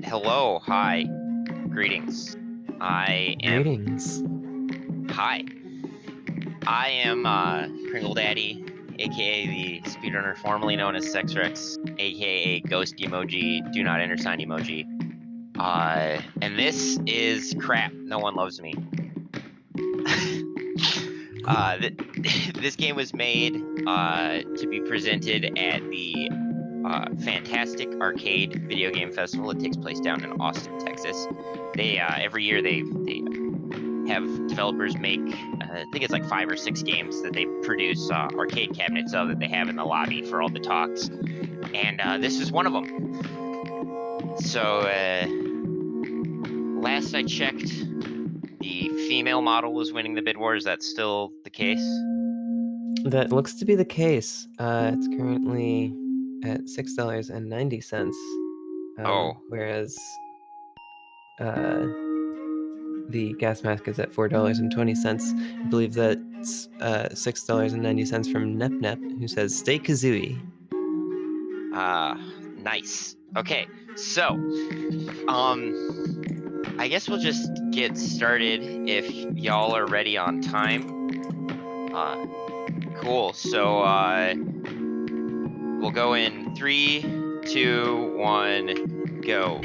Hello, hi, greetings. I am Greetings. hi. I am Pringle Daddy, aka the speedrunner formerly known as SexRex, aka Ghost Emoji, Do Not Enter Sign Emoji. And this is crap. No one loves me. This game was made to be presented at the Fantastic Arcade Video Game Festival. It takes place down in Austin, Texas. They every year they have developers make I think it's like 5 or 6 games that they produce arcade cabinets of that they have in the lobby for all the talks, and this is one of them. So last I checked, the female model was winning the bid war. Is that still the case? That looks to be the case. It's currently at $6.90, Oh, whereas uh, the gas mask is at $4.20. I believe that's $6.90 from Nep Nep, who says "Stay Kazooie." nice. Okay, so I guess we'll just get started if y'all are ready on time. Cool. So we'll go in 3, 2, 1, go.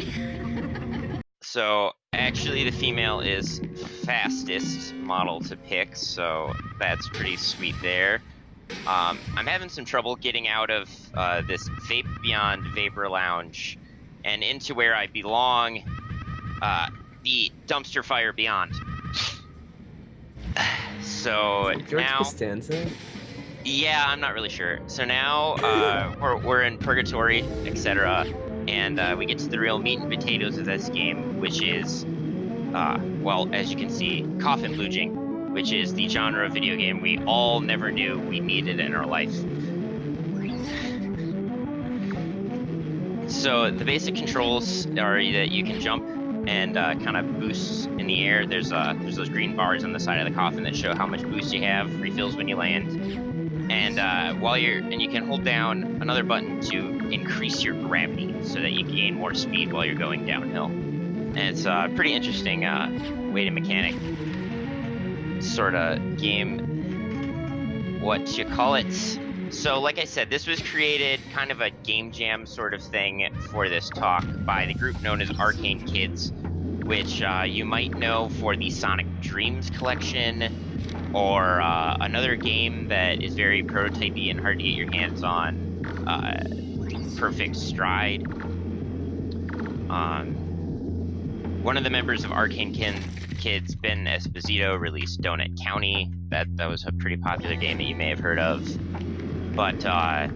So actually the female is fastest model to pick, so that's pretty sweet there. I'm having some trouble getting out of this Vape Beyond Vapor Lounge and into where I belong, the Dumpster Fire Beyond. So George now, Costanza. yeah, I'm not really sure. So now we're in purgatory, etc., and we get to the real meat and potatoes of this game, which is, well, as you can see, coffin luging, which is the genre of video game we all never knew we needed in our life. So the basic controls are that you can jump and kind of boost in the air. There's those green bars on the side of the coffin that show how much boost you have, refills when you land. And you can hold down another button to increase your gravity so that you gain more speed while you're going downhill. And it's a pretty interesting way to mechanic sort of game, what you call it. So like I said, this was created kind of a game jam sort of thing for this talk by the group known as Arcane Kids, which you might know for the Sonic Dreams collection, or another game that is very prototypey and hard to get your hands on, Perfect Stride. One of the members of Arcane Kids, Ben Esposito, released Donut County. That was a pretty popular game that you may have heard of. But so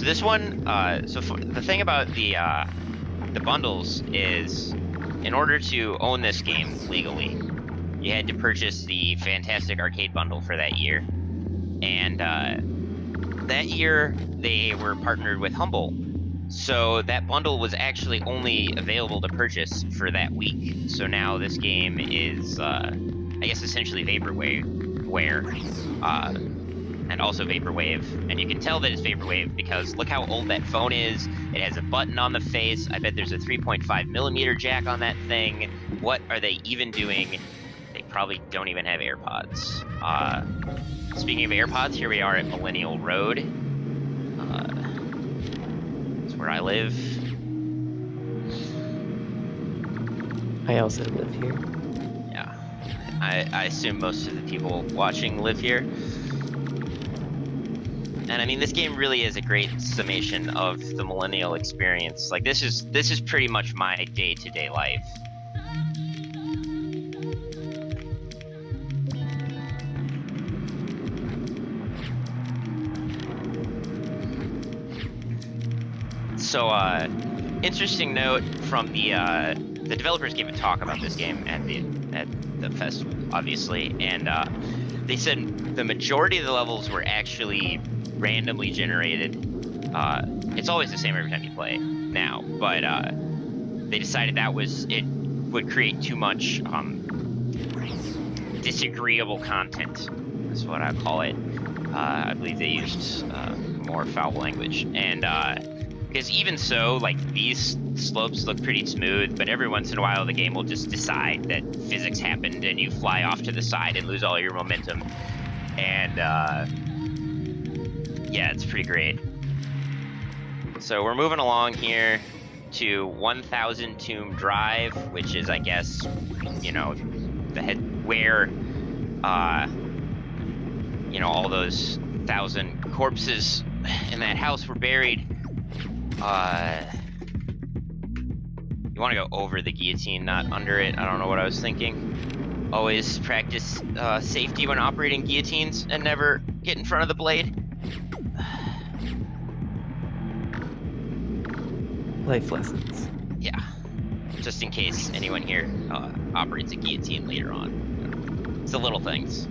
this one, the thing about the bundles is, in order to own this game legally, you had to purchase the Fantastic Arcade bundle for that year. And that year, they were partnered with Humble. So that bundle was actually only available to purchase for that week. So now this game is, I guess, essentially Vaporware, and also Vaporwave. And you can tell that it's Vaporwave because look how old that phone is. It has a button on the face. I bet there's a 3.5mm jack on that thing. What are they even doing? They probably don't even have AirPods. Speaking of AirPods, here we are at Millennial Road. That's where I live. I also live here. Yeah. I assume most of the people watching live here. And I mean, this game really is a great summation of the millennial experience. Like, this is pretty much my day-to-day life. So, interesting note from the developers gave a talk about this game at the festival, obviously, and they said the majority of the levels were actually randomly generated. It's always the same every time you play now, but they decided it would create too much disagreeable content, is what I call it. I believe they used more foul language, and Because even so, like, these slopes look pretty smooth, but every once in a while the game will just decide that physics happened and you fly off to the side and lose all your momentum. And yeah, it's pretty great. So we're moving along here to 1000 Tomb Drive, which is, I guess, you know, the head where you know, all those 1,000 corpses in that house were buried. You want to go over the guillotine, not under it. I don't know what I was thinking. Always practice safety when operating guillotines and never get in front of the blade. Life lessons. Yeah, just in case anyone here operates a guillotine later on. You know, it's the little things.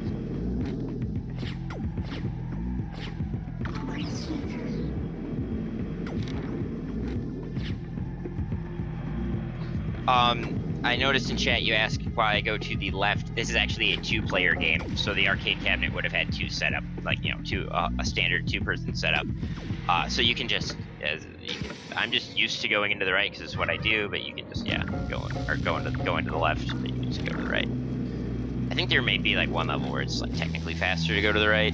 I noticed in chat you asked why I go to the left. This is actually a 2-player game, so the arcade cabinet would have had 2 setup, like, you know, a standard 2-person setup. So you can just, I'm just used to going into the right because it's what I do, but you can just, yeah, go into the left, but you can just go to the right. I think there may be like one level where it's like technically faster to go to the right.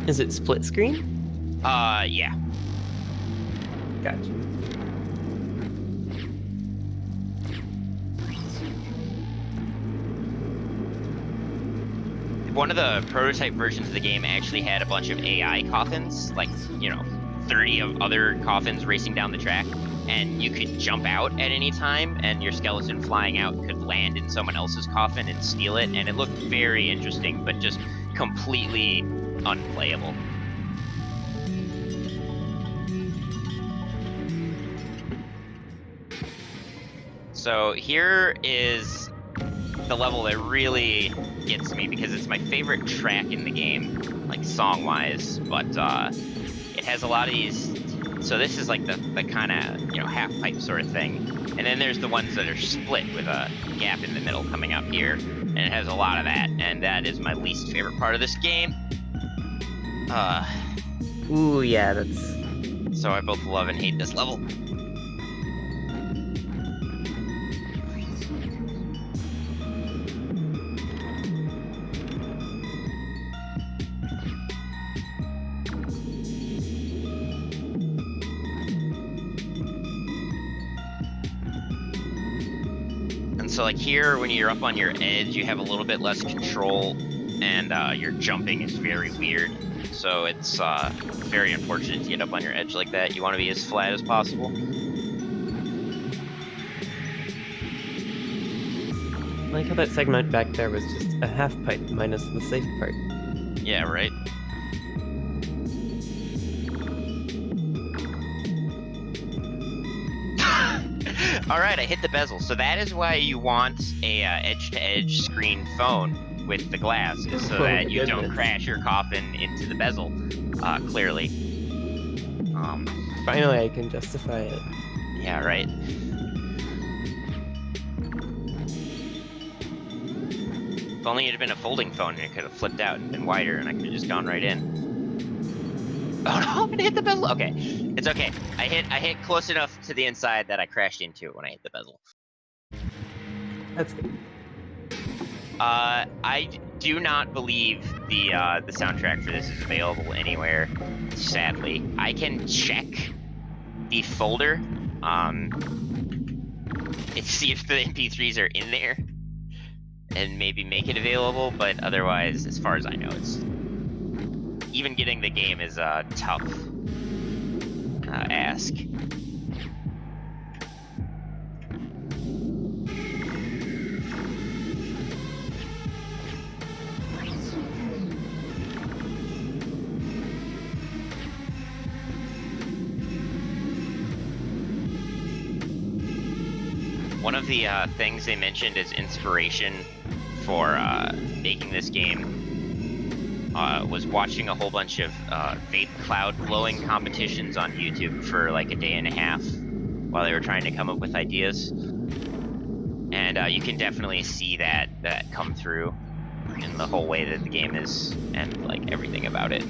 Is it split screen? Yeah. Gotcha. One of the prototype versions of the game actually had a bunch of AI coffins, like, you know, 30 of other coffins racing down the track, and you could jump out at any time, and your skeleton flying out could land in someone else's coffin and steal it, and it looked very interesting, but just completely unplayable. So here is the level that really gets me because it's my favorite track in the game, like song-wise, but it has a lot of these. So this is like the kind of, you know, half pipe sort of thing, and then there's the ones that are split with a gap in the middle coming up here, and it has a lot of that, and that is my least favorite part of this game. Ooh, yeah, that's... So I both love and hate this level. So like here, when you're up on your edge, you have a little bit less control, and your jumping is very weird. So it's very unfortunate to get up on your edge like that. You want to be as flat as possible. I like how that segment back there was just a half pipe minus the safe part. Yeah, right? Alright, I hit the bezel. So that is why you want a edge-to-edge screen phone with the glass, is so that you don't crash your coffin into the bezel, clearly. Finally, I can justify it. Yeah, right? If only it had been a folding phone and it could have flipped out and been wider and I could have just gone right in. Oh no, I'm gonna hit the bezel. Okay, it's okay. I hit close enough to the inside that I crashed into it when I hit the bezel. That's good. I do not believe the soundtrack for this is available anywhere. Sadly, I can check the folder, and see if the MP3s are in there, and maybe make it available. But otherwise, as far as I know, it's. Even getting the game is a tough ask. One of the things they mentioned as inspiration for making this game was watching a whole bunch of vape cloud blowing competitions on YouTube for like a day and a half while they were trying to come up with ideas. And you can definitely see that come through in the whole way that the game is and like everything about it.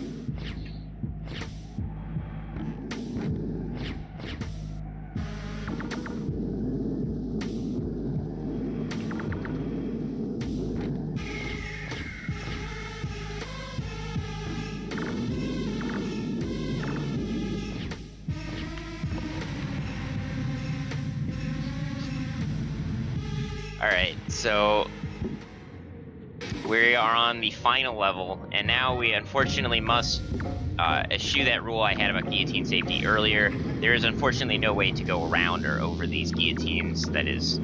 right, so we are on the final level, and now we unfortunately must eschew that rule I had about guillotine safety earlier. There is unfortunately no way to go around or over these guillotines that is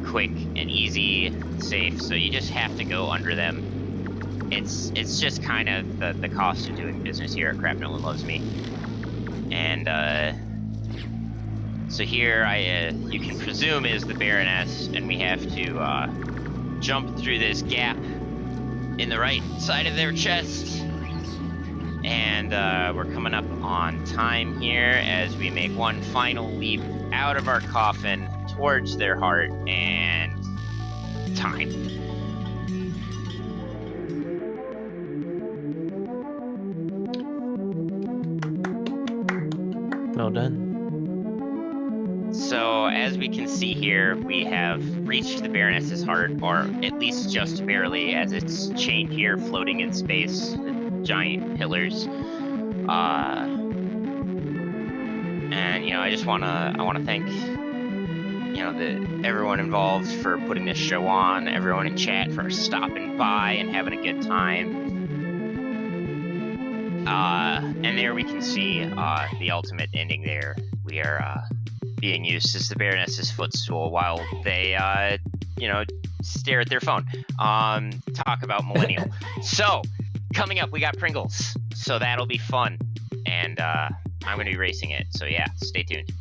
quick and easy, safe, so you just have to go under them. It's just kind of the cost of doing business here at Crap No One Loves Me. And so here you can presume is the Baroness, and we have to jump through this gap in the right side of their chest. And we're coming up on time here as we make one final leap out of our coffin towards their heart, and time. Well done. So as we can see here, we have reached the Baroness's heart, or at least just barely, as it's chained here, floating in space, with giant pillars. And I wanna thank everyone involved for putting this show on, everyone in chat for stopping by and having a good time. And there we can see the ultimate ending there. We are being used as the Baroness's footstool while they, stare at their phone. Talk about millennial. So, coming up, we got Pringles. So that'll be fun. And I'm going to be racing it. So yeah, stay tuned.